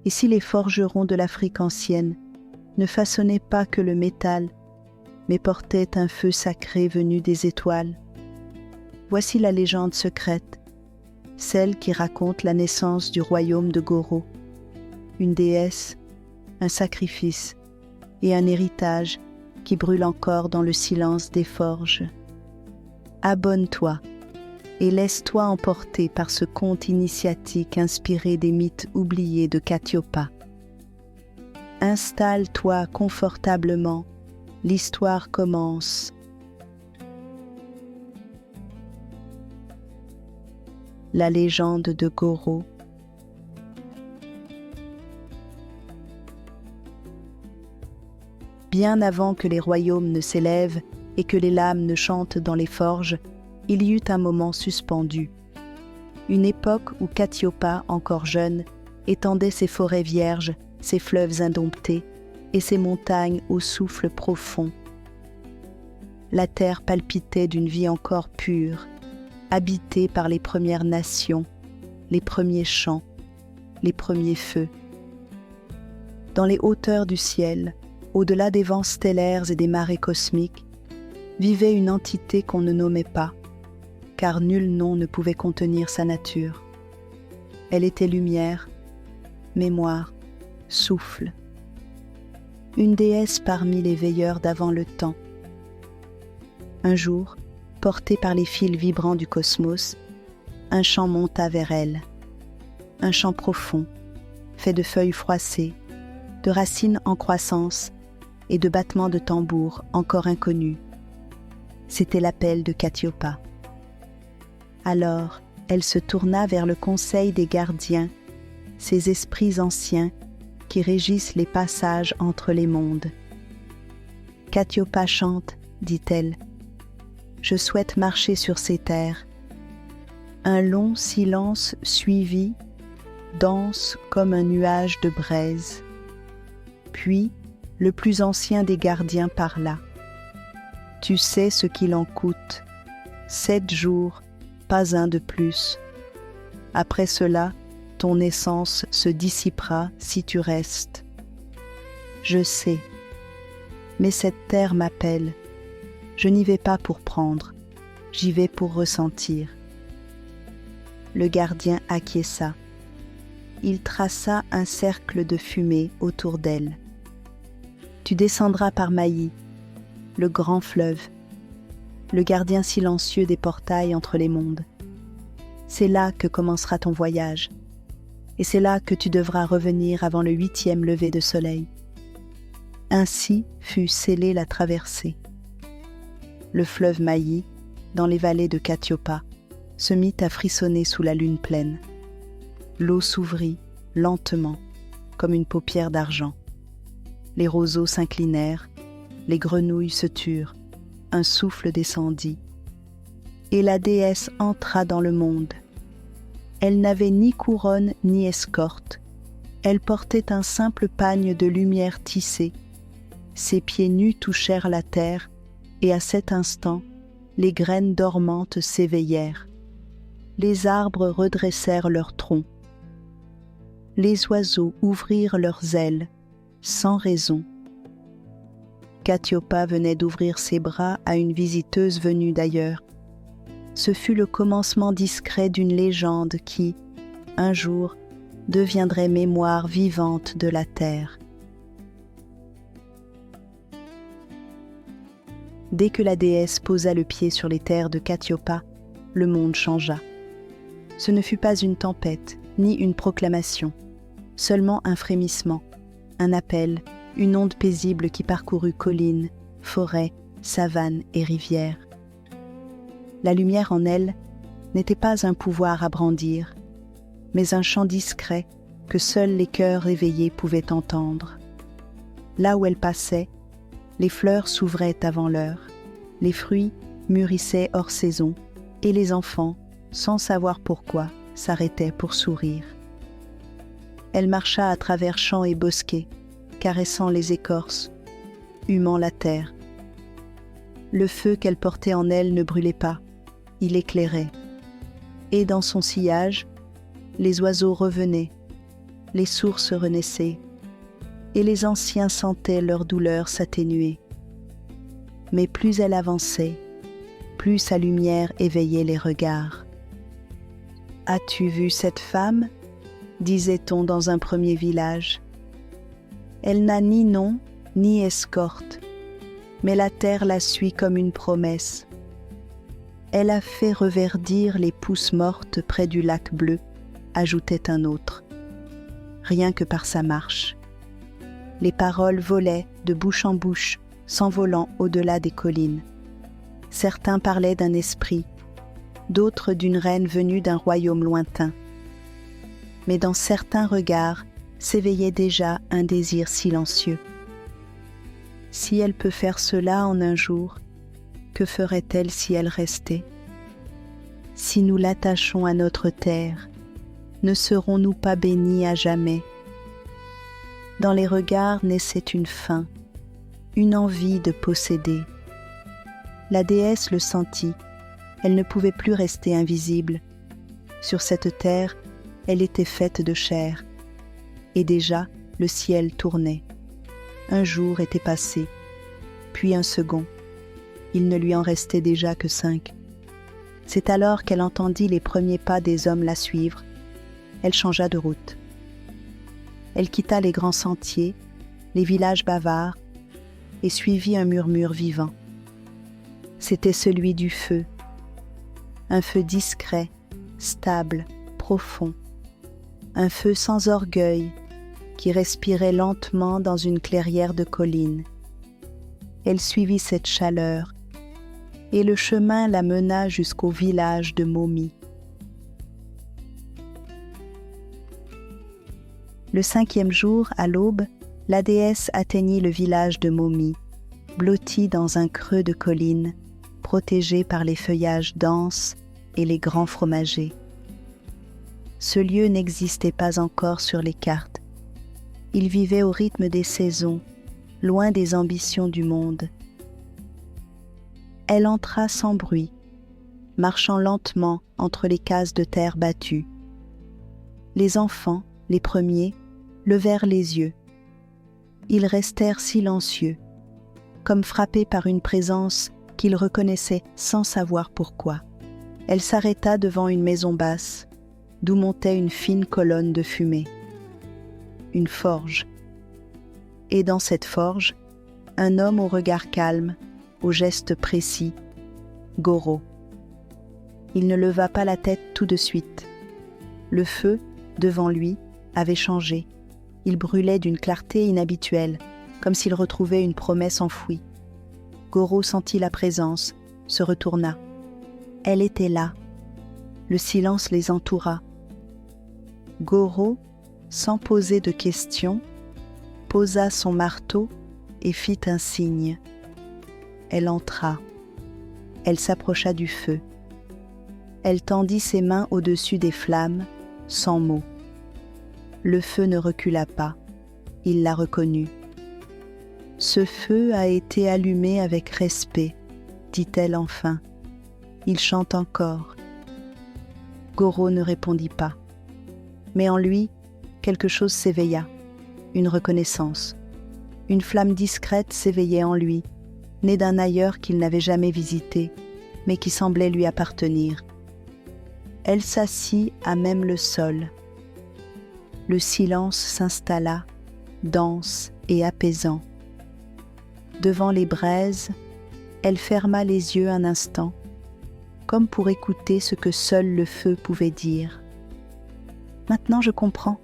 Et si les forgerons de l'Afrique ancienne ne façonnaient pas que le métal, mais portaient un feu sacré venu des étoiles? Voici la légende secrète, celle qui raconte la naissance du royaume de Goro. Une déesse, un sacrifice et un héritage qui brûle encore dans le silence des forges. Abonne-toi et laisse-toi emporter par ce conte initiatique inspiré des mythes oubliés de Katiopa. Installe-toi confortablement, l'histoire commence. La légende de Goro. Bien avant que les royaumes ne s'élèvent et que les lames ne chantent dans les forges, il y eut un moment suspendu. Une époque où Katiopa, encore jeune, étendait ses forêts vierges, ses fleuves indomptés et ses montagnes au souffle profond. La terre palpitait d'une vie encore pure, habitée par les premières nations, les premiers chants, les premiers feux. Dans les hauteurs du ciel, au-delà des vents stellaires et des marées cosmiques, vivait une entité qu'on ne nommait pas, car nul nom ne pouvait contenir sa nature. Elle était lumière, mémoire, souffle. Une déesse parmi les veilleurs d'avant le temps. Un jour, portée par les fils vibrants du cosmos, un chant monta vers elle. Un chant profond, fait de feuilles froissées, de racines en croissance et de battements de tambour encore inconnus. C'était l'appel de Katiopa. Alors, elle se tourna vers le conseil des gardiens, ces esprits anciens qui régissent les passages entre les mondes. Katiopa chante, dit-elle. Je souhaite marcher sur ces terres. Un long silence suivit, dense comme un nuage de braise. Puis, le plus ancien des gardiens parla. Tu sais ce qu'il en coûte. 7 jours, pas un de plus. Après cela, ton essence se dissipera si tu restes. Je sais, mais cette terre m'appelle. Je n'y vais pas pour prendre, j'y vais pour ressentir. Le gardien acquiesça. Il traça un cercle de fumée autour d'elle. Tu descendras par Maï, le grand fleuve, le gardien silencieux des portails entre les mondes. C'est là que commencera ton voyage, et c'est là que tu devras revenir avant le 8e lever de soleil. Ainsi fut scellée la traversée. Le fleuve Maï, dans les vallées de Katiopa, se mit à frissonner sous la lune pleine. L'eau s'ouvrit lentement, comme une paupière d'argent. Les roseaux s'inclinèrent, les grenouilles se turent, un souffle descendit. Et la déesse entra dans le monde. Elle n'avait ni couronne ni escorte. Elle portait un simple pagne de lumière tissée. Ses pieds nus touchèrent la terre, et à cet instant, les graines dormantes s'éveillèrent. Les arbres redressèrent leurs troncs. Les oiseaux ouvrirent leurs ailes, sans raison. Katiopa venait d'ouvrir ses bras à une visiteuse venue d'ailleurs. Ce fut le commencement discret d'une légende qui, un jour, deviendrait mémoire vivante de la terre. Dès que la déesse posa le pied sur les terres de Katiopa, le monde changea. Ce ne fut pas une tempête, ni une proclamation, seulement un frémissement, un appel, une onde paisible qui parcourut collines, forêts, savanes et rivières. La lumière en elle n'était pas un pouvoir à brandir, mais un chant discret que seuls les cœurs éveillés pouvaient entendre. Là où elle passait, les fleurs s'ouvraient avant l'heure, les fruits mûrissaient hors saison, et les enfants, sans savoir pourquoi, s'arrêtaient pour sourire. Elle marcha à travers champs et bosquets, caressant les écorces, humant la terre. Le feu qu'elle portait en elle ne brûlait pas, il éclairait. Et dans son sillage, les oiseaux revenaient, les sources renaissaient, et les anciens sentaient leur douleur s'atténuer. Mais plus elle avançait, plus sa lumière éveillait les regards. « As-tu vu cette femme ?» disait-on dans un premier village. « Elle n'a ni nom ni escorte, mais la terre la suit comme une promesse. Elle a fait reverdir les pousses mortes près du lac bleu, ajoutait un autre, rien que par sa marche. Les paroles volaient de bouche en bouche, s'envolant au-delà des collines. Certains parlaient d'un esprit, d'autres d'une reine venue d'un royaume lointain. Mais dans certains regards s'éveillait déjà un désir silencieux. Si elle peut faire cela en un jour, que ferait-elle si elle restait ? Si nous l'attachons à notre terre, ne serons-nous pas bénis à jamais ? Dans les regards naissait une faim, une envie de posséder. La déesse le sentit, elle ne pouvait plus rester invisible. Sur cette terre, elle était faite de chair, et déjà le ciel tournait. Un jour était passé, puis un second. Il ne lui en restait déjà que 5. C'est alors qu'elle entendit les premiers pas des hommes la suivre. Elle changea de route. Elle quitta les grands sentiers, les villages bavards, et suivit un murmure vivant. C'était celui du feu. Un feu discret, stable, profond. Un feu sans orgueil, qui respirait lentement dans une clairière de collines. Elle suivit cette chaleur, et le chemin la mena jusqu'au village de Momi. Le 5e jour, à l'aube, la déesse atteignit le village de Momi, blotti dans un creux de colline, protégé par les feuillages denses et les grands fromagers. Ce lieu n'existait pas encore sur les cartes. Il vivait au rythme des saisons, loin des ambitions du monde. Elle entra sans bruit, marchant lentement entre les cases de terre battues. Les enfants, les premiers, levèrent les yeux. Ils restèrent silencieux, comme frappés par une présence qu'ils reconnaissaient sans savoir pourquoi. Elle s'arrêta devant une maison basse, d'où montait une fine colonne de fumée. Une forge. Et dans cette forge, un homme au regard calme, au geste précis, Goro. Il ne leva pas la tête tout de suite. Le feu, devant lui, avait changé. Il brûlait d'une clarté inhabituelle, comme s'il retrouvait une promesse enfouie. Goro sentit la présence, se retourna. Elle était là. Le silence les entoura. Goro, sans poser de questions, posa son marteau et fit un signe. Elle entra. Elle s'approcha du feu. Elle tendit ses mains au-dessus des flammes, sans mots. Le feu ne recula pas. Il la reconnut. « Ce feu a été allumé avec respect, » dit-elle enfin. « Il chante encore. » Goro ne répondit pas. Mais en lui, quelque chose s'éveilla, une reconnaissance. Une flamme discrète s'éveillait en lui, née d'un ailleurs qu'il n'avait jamais visité, mais qui semblait lui appartenir. Elle s'assit à même le sol. Le silence s'installa, dense et apaisant. Devant les braises, elle ferma les yeux un instant, comme pour écouter ce que seul le feu pouvait dire. Maintenant je comprends.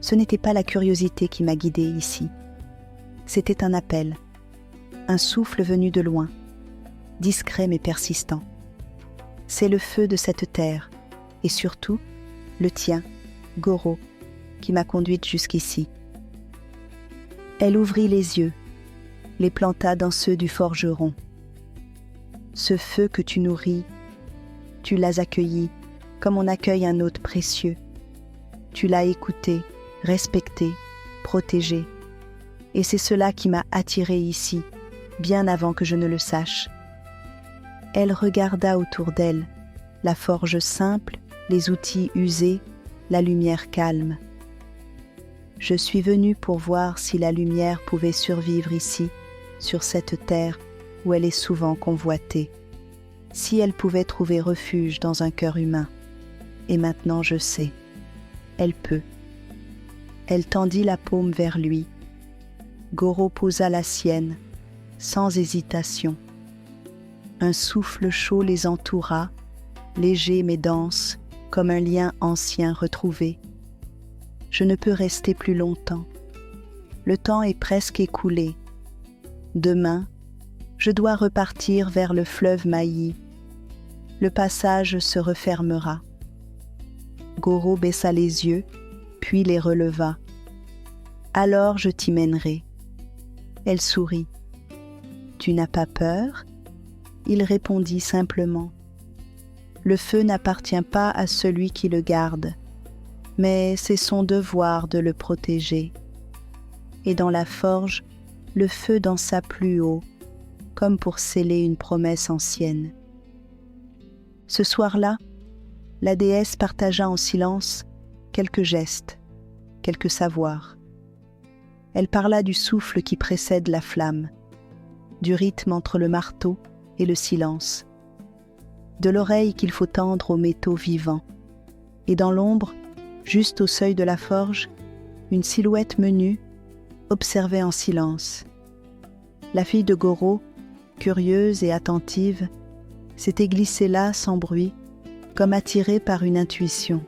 Ce n'était pas la curiosité qui m'a guidée ici. C'était un appel, un souffle venu de loin, discret mais persistant. C'est le feu de cette terre, et surtout, le tien, Goro, qui m'a conduite jusqu'ici. Elle ouvrit les yeux, les planta dans ceux du forgeron. Ce feu que tu nourris, tu l'as accueilli comme on accueille un hôte précieux. Tu l'as écouté, respecté, protégé. Et c'est cela qui m'a attirée ici, bien avant que je ne le sache. Elle regarda autour d'elle, la forge simple, les outils usés, la lumière calme. Je suis venu pour voir si la lumière pouvait survivre ici, sur cette terre où elle est souvent convoitée, si elle pouvait trouver refuge dans un cœur humain. Et maintenant je sais, elle peut. Elle tendit la paume vers lui. Goro posa la sienne, sans hésitation. Un souffle chaud les entoura, léger mais dense, comme un lien ancien retrouvé. Je ne peux rester plus longtemps. Le temps est presque écoulé. Demain, je dois repartir vers le fleuve Maï. Le passage se refermera. Goro baissa les yeux, puis les releva. Alors je t'y mènerai. Elle sourit. Tu n'as pas peur ? Il répondit simplement. Le feu n'appartient pas à celui qui le garde, mais c'est son devoir de le protéger. Et dans la forge, le feu dansa plus haut, comme pour sceller une promesse ancienne. Ce soir-là, la déesse partagea en silence quelques gestes, quelques savoirs. Elle parla du souffle qui précède la flamme, du rythme entre le marteau et le silence, de l'oreille qu'il faut tendre aux métaux vivants, et dans l'ombre, juste au seuil de la forge, une silhouette menue observait en silence. La fille de Goro, curieuse et attentive, s'était glissée là sans bruit, comme attirée par une intuition.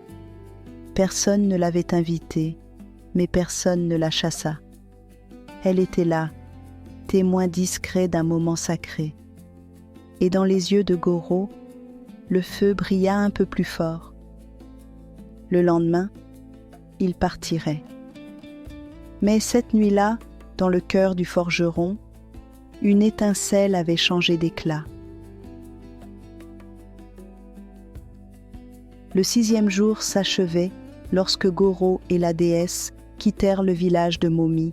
Personne ne l'avait invitée, mais personne ne la chassa. Elle était là, témoin discret d'un moment sacré. Et dans les yeux de Goro, le feu brilla un peu plus fort. Le lendemain, il partirait. Mais cette nuit-là, dans le cœur du forgeron, une étincelle avait changé d'éclat. Le 6e jour s'achevait lorsque Goro et la déesse quittèrent le village de Momi.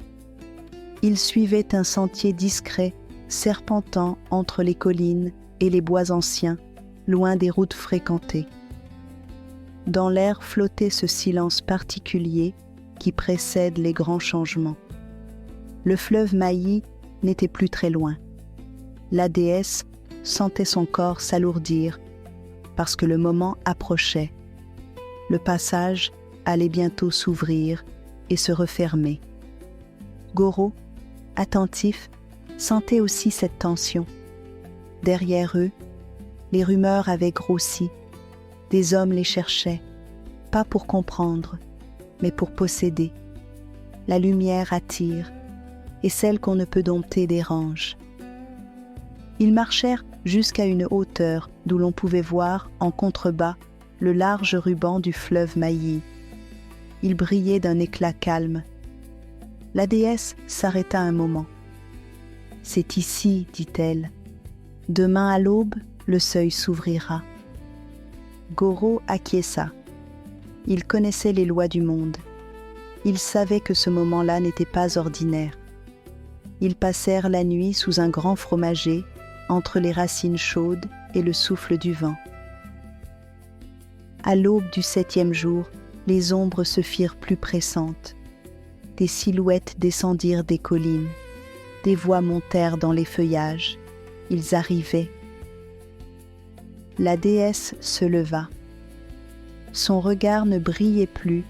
Ils suivaient un sentier discret serpentant entre les collines et les bois anciens, loin des routes fréquentées. Dans l'air flottait ce silence particulier qui précède les grands changements. Le fleuve Maï n'était plus très loin. La déesse sentait son corps s'alourdir parce que le moment approchait. Le passage allait bientôt s'ouvrir et se refermer. Goro, attentif, sentait aussi cette tension. Derrière eux, les rumeurs avaient grossi. Des hommes les cherchaient, pas pour comprendre, mais pour posséder. La lumière attire, et celle qu'on ne peut dompter dérange. Ils marchèrent jusqu'à une hauteur d'où l'on pouvait voir en contrebas le large ruban du fleuve Maï. Il brillait d'un éclat calme. La déesse s'arrêta un moment. « C'est ici, dit-elle. Demain à l'aube, le seuil s'ouvrira. » Goro acquiesça. Il connaissait les lois du monde. Il savait que ce moment-là n'était pas ordinaire. Ils passèrent la nuit sous un grand fromager, entre les racines chaudes et le souffle du vent. À l'aube du 7e jour, les ombres se firent plus pressantes. Des silhouettes descendirent des collines. Des voix montèrent dans les feuillages. Ils arrivaient. La déesse se leva. Son regard ne brillait plus,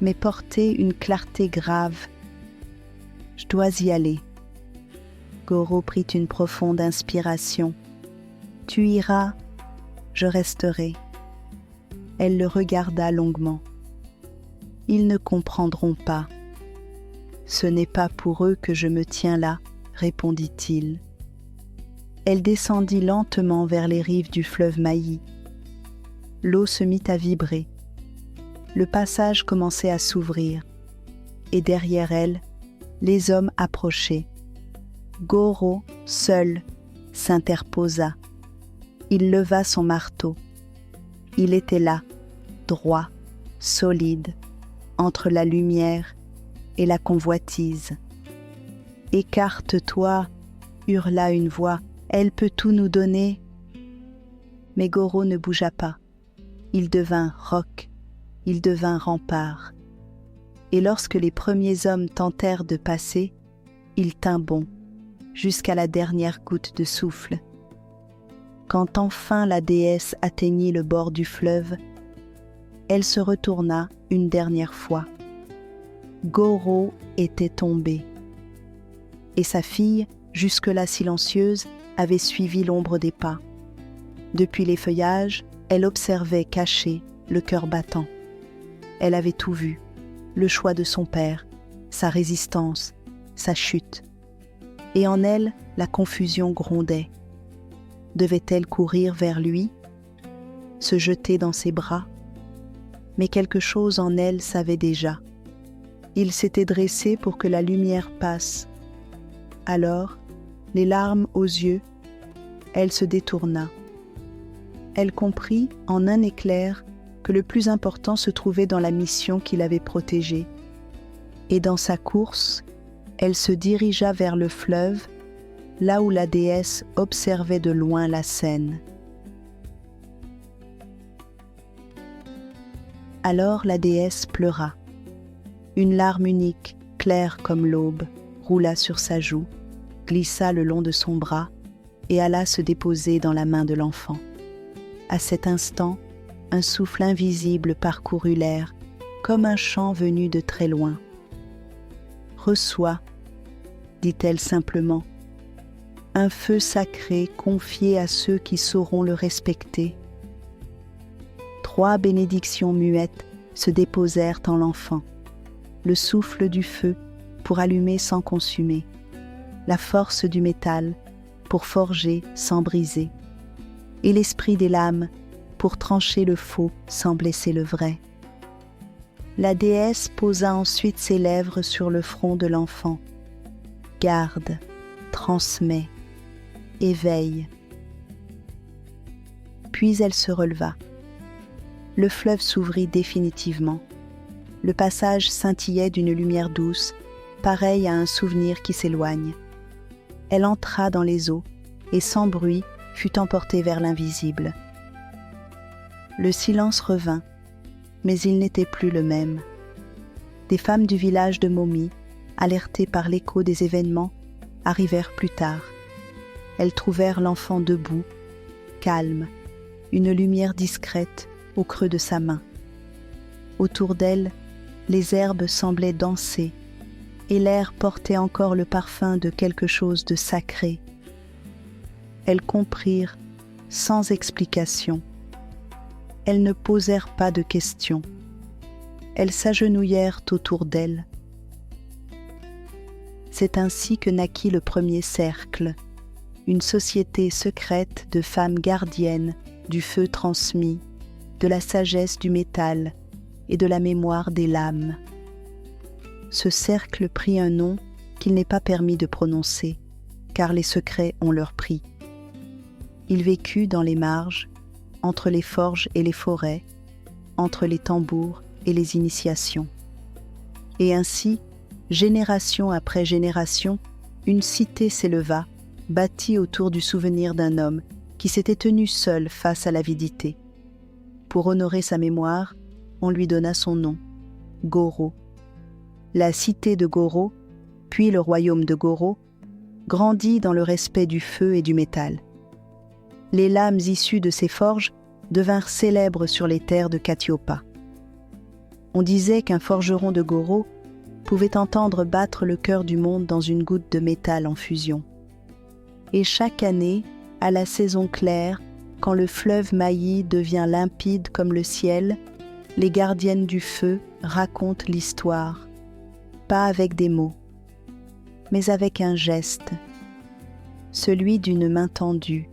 mais portait une clarté grave. « Je dois y aller. » Goro prit une profonde inspiration. « Tu iras, je resterai. » Elle le regarda longuement. « Ils ne comprendront pas. »« Ce n'est pas pour eux que je me tiens là, » répondit-il. Elle descendit lentement vers les rives du fleuve Maï. L'eau se mit à vibrer. Le passage commençait à s'ouvrir, et derrière elle, les hommes approchaient. Goro, seul, s'interposa. Il leva son marteau. Il était là, droit, solide, entre la lumière et la convoitise. « Écarte-toi » hurla une voix. « Elle peut tout nous donner. » Mais Goro ne bougea pas. Il devint roc, il devint rempart. et lorsque les premiers hommes tentèrent de passer, il tint bon, jusqu'à la dernière goutte de souffle. Quand enfin la déesse atteignit le bord du fleuve, elle se retourna une dernière fois. Goro était tombé, et sa fille, jusque-là silencieuse, avait suivi l'ombre des pas. Depuis les feuillages, elle observait cachée, le cœur battant. Elle avait tout vu, le choix de son père, sa résistance, sa chute. Et en elle, la confusion grondait. Devait-elle courir vers lui, se jeter dans ses bras? Mais quelque chose en elle savait déjà. Il s'était dressé pour que la lumière passe. Alors, les larmes aux yeux, elle se détourna. Elle comprit en un éclair que le plus important se trouvait dans la mission qui l'avait protégée. Et dans sa course, elle se dirigea vers le fleuve, là où la déesse observait de loin la scène. Alors la déesse pleura. Une larme unique, claire comme l'aube, roula sur sa joue, glissa le long de son bras et alla se déposer dans la main de l'enfant. À cet instant, un souffle invisible parcourut l'air, comme un chant venu de très loin. « Reçois, dit-elle simplement, un feu sacré confié à ceux qui sauront le respecter. » 3 bénédictions muettes se déposèrent en l'enfant, le souffle du feu pour allumer sans consumer, la force du métal pour forger sans briser, et l'esprit des lames pour trancher le faux sans blesser le vrai. La déesse posa ensuite ses lèvres sur le front de l'enfant. Garde, transmets, éveille. Puis elle se releva. Le fleuve s'ouvrit définitivement. Le passage scintillait d'une lumière douce, pareille à un souvenir qui s'éloigne. Elle entra dans les eaux et sans bruit fut emportée vers l'invisible. Le silence revint, mais il n'était plus le même. Des femmes du village de Momi, alertées par l'écho des événements, arrivèrent plus tard. Elles trouvèrent l'enfant debout, calme, une lumière discrète au creux de sa main. Autour d'elle, les herbes semblaient danser, et l'air portait encore le parfum de quelque chose de sacré. Elles comprirent sans explication. Elles ne posèrent pas de questions. Elles s'agenouillèrent autour d'elle. C'est ainsi que naquit le premier cercle, une société secrète de femmes gardiennes du feu transmis, de la sagesse du métal et de la mémoire des lames. Ce cercle prit un nom qu'il n'est pas permis de prononcer, car les secrets ont leur prix. Il vécut dans les marges, entre les forges et les forêts, entre les tambours et les initiations. Et ainsi, génération après génération, une cité s'éleva, bâtie autour du souvenir d'un homme qui s'était tenu seul face à l'avidité. Pour honorer sa mémoire, on lui donna son nom, Goro. La cité de Goro, puis le royaume de Goro, grandit dans le respect du feu et du métal. Les lames issues de ces forges devinrent célèbres sur les terres de Katiopa. On disait qu'un forgeron de Goro pouvait entendre battre le cœur du monde dans une goutte de métal en fusion. Et chaque année, à la saison claire, quand le fleuve Maï devient limpide comme le ciel, les gardiennes du feu racontent l'histoire, pas avec des mots, mais avec un geste, celui d'une main tendue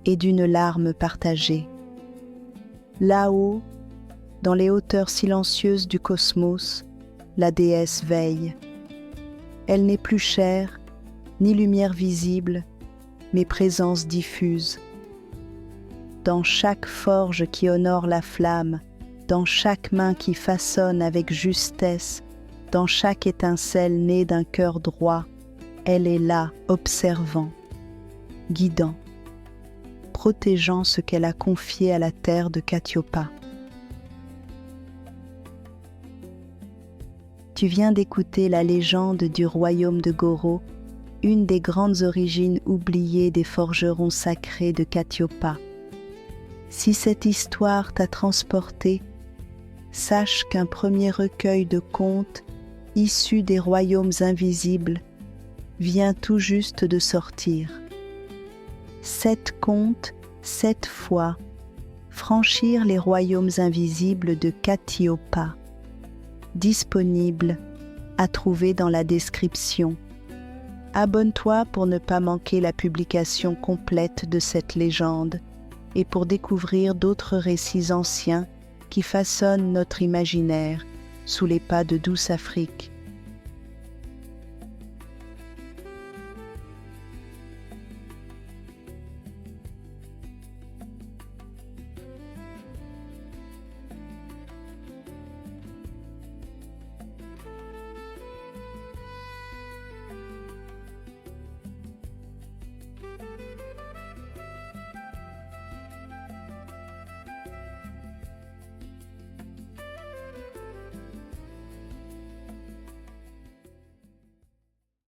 et d'une larme partagée. Là-haut, dans les hauteurs silencieuses du cosmos, la déesse veille. Elle n'est plus chair, ni lumière visible, mais présence diffuse. Dans chaque forge qui honore la flamme, dans chaque main qui façonne avec justesse, dans chaque étincelle née d'un cœur droit, elle est là, observant, guidant, protégeant ce qu'elle a confié à la terre de Katiopa. Tu viens d'écouter la légende du royaume de Goro, une des grandes origines oubliées des forgerons sacrés de Katiopa. Si cette histoire t'a transporté, sache qu'un premier recueil de contes issus des royaumes invisibles vient tout juste de sortir. 7 contes, 7 fois, franchir les royaumes invisibles de Katiopa. Disponible à trouver dans la description. Abonne-toi pour ne pas manquer la publication complète de cette légende et pour découvrir d'autres récits anciens qui façonnent notre imaginaire sous les pas de Douce Afrique.